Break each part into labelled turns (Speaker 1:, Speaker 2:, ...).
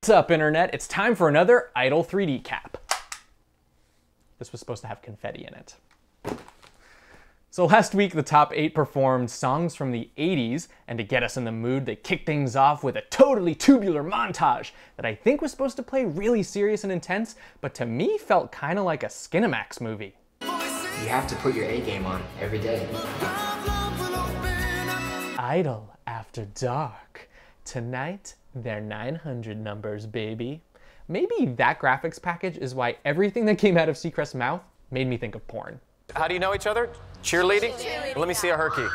Speaker 1: What's up, internet? It's time for another Idol 3D cap. This was supposed to have confetti in it. So last week, the top 8 performed songs from the 80s, and to get us in the mood, they kicked things off with a totally tubular montage that I think was supposed to play really serious and intense, but to me felt kind of like a Skinamax movie.
Speaker 2: You have to put your A game on every day.
Speaker 1: Idol After Dark. Tonight, they're 900 numbers, baby. Maybe that graphics package is why everything that came out of Seacrest's mouth made me think of porn.
Speaker 3: How do you know each other? Cheerleading? Let me see a herky.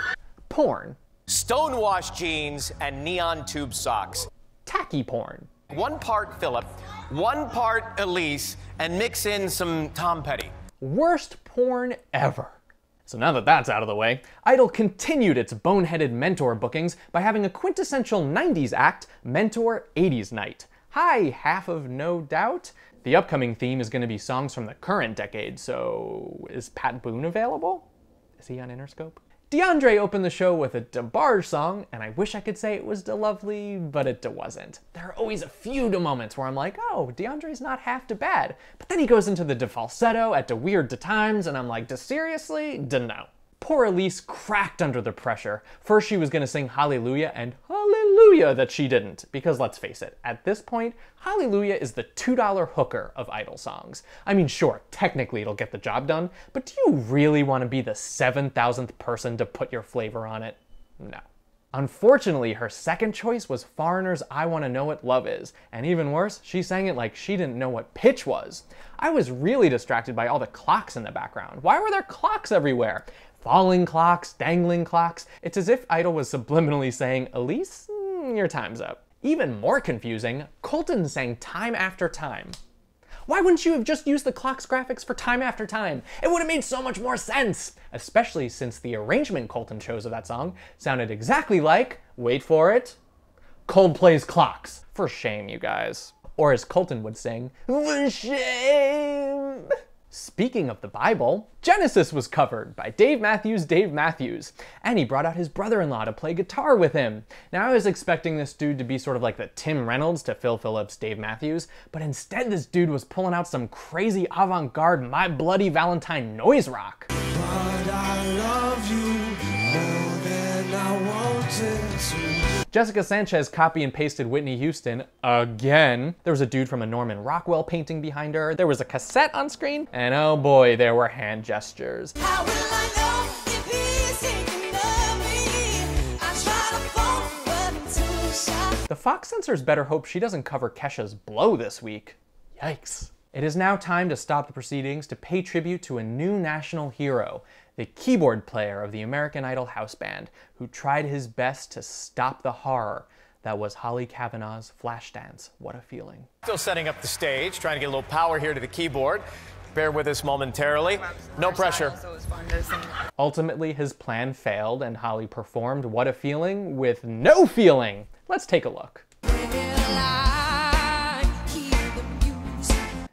Speaker 1: Porn.
Speaker 3: Stonewashed jeans and neon tube socks.
Speaker 1: Tacky porn.
Speaker 3: 1 part Philip, 1 part Elise, and mix in some Tom Petty.
Speaker 1: Worst porn ever. So now that that's out of the way, Idol continued its boneheaded Mentor bookings by having a quintessential 90s act, Mentor 80s Night. Hi, half of No Doubt. The upcoming theme is going to be songs from the current decade, so is Pat Boone available? Is he on Interscope? DeAndre opened the show with a DeBarge song, and I wish I could say it was DeLovely, but it wasn't. There are always a few moments where I'm like, oh, DeAndre's not half to bad. But then he goes into the falsetto at weird times, and I'm like, seriously? No. Poor Elise cracked under the pressure. First she was gonna sing Hallelujah, and hallelujah that she didn't. Because let's face it, at this point, Hallelujah is the $2 hooker of Idol songs. I mean, sure, technically it'll get the job done, but do you really want to be the 7,000th person to put your flavor on it? No. Unfortunately, her second choice was Foreigner's I Wanna Know What Love Is, and even worse, she sang it like she didn't know what pitch was. I was really distracted by all the clocks in the background. Why were there clocks everywhere? Falling clocks, dangling clocks. It's as if Idol was subliminally saying, Elise, your time's up. Even more confusing, Colton sang Time After Time. Why wouldn't you have just used the clock's graphics for Time After Time? It would have made so much more sense, especially since the arrangement Colton chose of that song sounded exactly like, wait for it, Coldplay's Clocks. For shame, you guys. Or as Colton would sing, for shame. Speaking of the Bible, Genesis was covered by Dave Matthews, and he brought out his brother-in-law to play guitar with him. Now I was expecting this dude to be sort of like the Tim Reynolds to Phil Phillips' Dave Matthews, but instead this dude was pulling out some crazy avant-garde My Bloody Valentine noise rock.
Speaker 4: But I love you more than I wanted to.
Speaker 1: Jessica Sanchez copy and pasted Whitney Houston again. There was a dude from a Norman Rockwell painting behind her. There was a cassette on screen, and oh boy, there were hand gestures.
Speaker 5: How will I know if he's thinking of me? I try to fall, but I'm too shy.
Speaker 1: The Fox censors better hope she doesn't cover Kesha's Blow this week. Yikes. It is now time to stop the proceedings to pay tribute to a new national hero, the keyboard player of the American Idol house band, who tried his best to stop the horror that was Holly Kavanaugh's Flashdance. What a feeling.
Speaker 3: Still setting up the stage, trying to get a little power here to the keyboard. Bear with us momentarily. No pressure.
Speaker 1: Ultimately, his plan failed and Holly performed What a Feeling with no feeling. Let's take a look.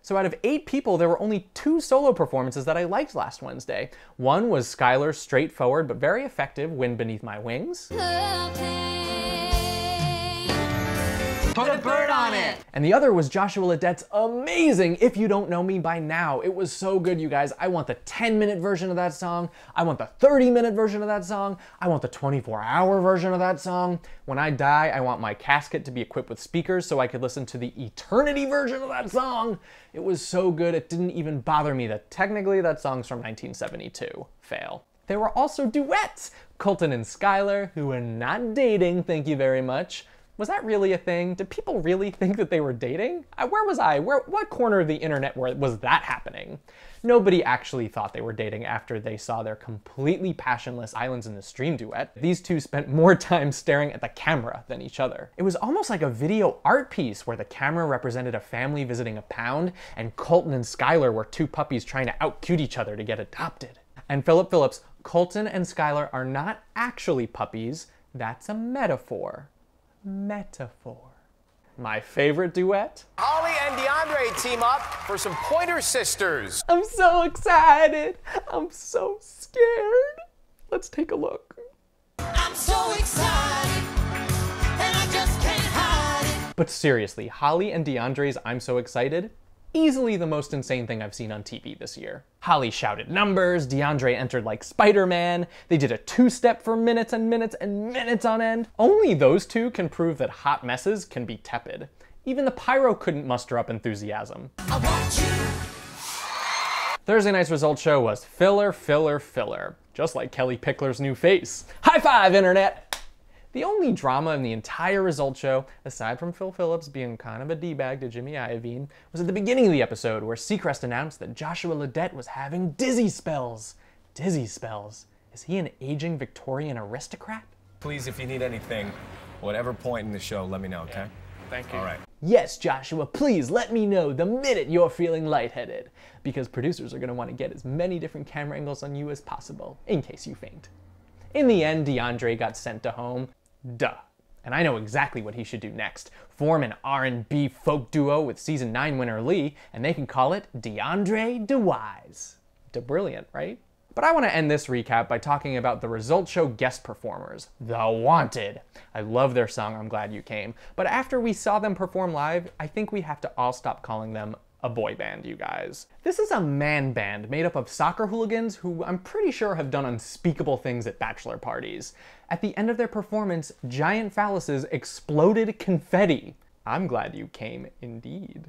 Speaker 1: So out of 8 people, there were only 2 solo performances that I liked last Wednesday. One was Skylar's straightforward but very effective Wind Beneath My Wings.
Speaker 2: Put a bird on it!
Speaker 1: And the other was Joshua Ledette's amazing If You Don't Know Me By Now. It was so good, you guys. I want the 10-minute version of that song. I want the 30-minute version of that song. I want the 24-hour version of that song. When I die, I want my casket to be equipped with speakers so I could listen to the eternity version of that song. It was so good, it didn't even bother me that technically that song's from 1972. Fail. There were also duets. Colton and Skylar, who were not dating, thank you very much. Was that really a thing? Did people really think that they were dating? Where was I? What corner of the internet was that happening? Nobody actually thought they were dating after they saw their completely passionless Islands in the Stream duet. These two spent more time staring at the camera than each other. It was almost like a video art piece where the camera represented a family visiting a pound and Colton and Skylar were 2 puppies trying to out-cute each other to get adopted. And Philip Phillips, Colton and Skylar are not actually puppies, that's a metaphor. Metaphor. My favorite duet?
Speaker 3: Holly and DeAndre team up for some Pointer Sisters.
Speaker 1: I'm so excited. I'm so scared. Let's take a look.
Speaker 5: I'm so excited, and I just can't hide it.
Speaker 1: But seriously, Holly and DeAndre's I'm So Excited? Easily the most insane thing I've seen on TV this year. Holly shouted numbers, DeAndre entered like Spider-Man, they did a two-step for minutes and minutes and minutes on end. Only those two can prove that hot messes can be tepid. Even the pyro couldn't muster up enthusiasm.
Speaker 5: I want you.
Speaker 1: Thursday night's results show was filler, filler, filler. Just like Kelly Pickler's new face. High five, internet! The only drama in the entire results show, aside from Phil Phillips being kind of a d-bag to Jimmy Iovine, was at the beginning of the episode where Seacrest announced that Joshua Ledet was having dizzy spells. Dizzy spells. Is he an aging Victorian aristocrat?
Speaker 6: Please, if you need anything, whatever point in the show, let me know, okay?
Speaker 1: Thank you.
Speaker 6: All right.
Speaker 1: Yes, Joshua, please let me know the minute you're feeling lightheaded, because producers are going to want to get as many different camera angles on you as possible, in case you faint. In the end, DeAndre got sent to home. Duh. And I know exactly what he should do next. Form an R&B folk duo with season 9 winner Lee, and they can call it DeAndre DeWise. Brilliant, right? But I want to end this recap by talking about the result show guest performers, The Wanted. I love their song, I'm Glad You Came, but after we saw them perform live, I think we have to all stop calling them a boy band, you guys. This is a man band made up of soccer hooligans who I'm pretty sure have done unspeakable things at bachelor parties. At the end of their performance, giant phalluses exploded confetti. I'm glad you came, indeed.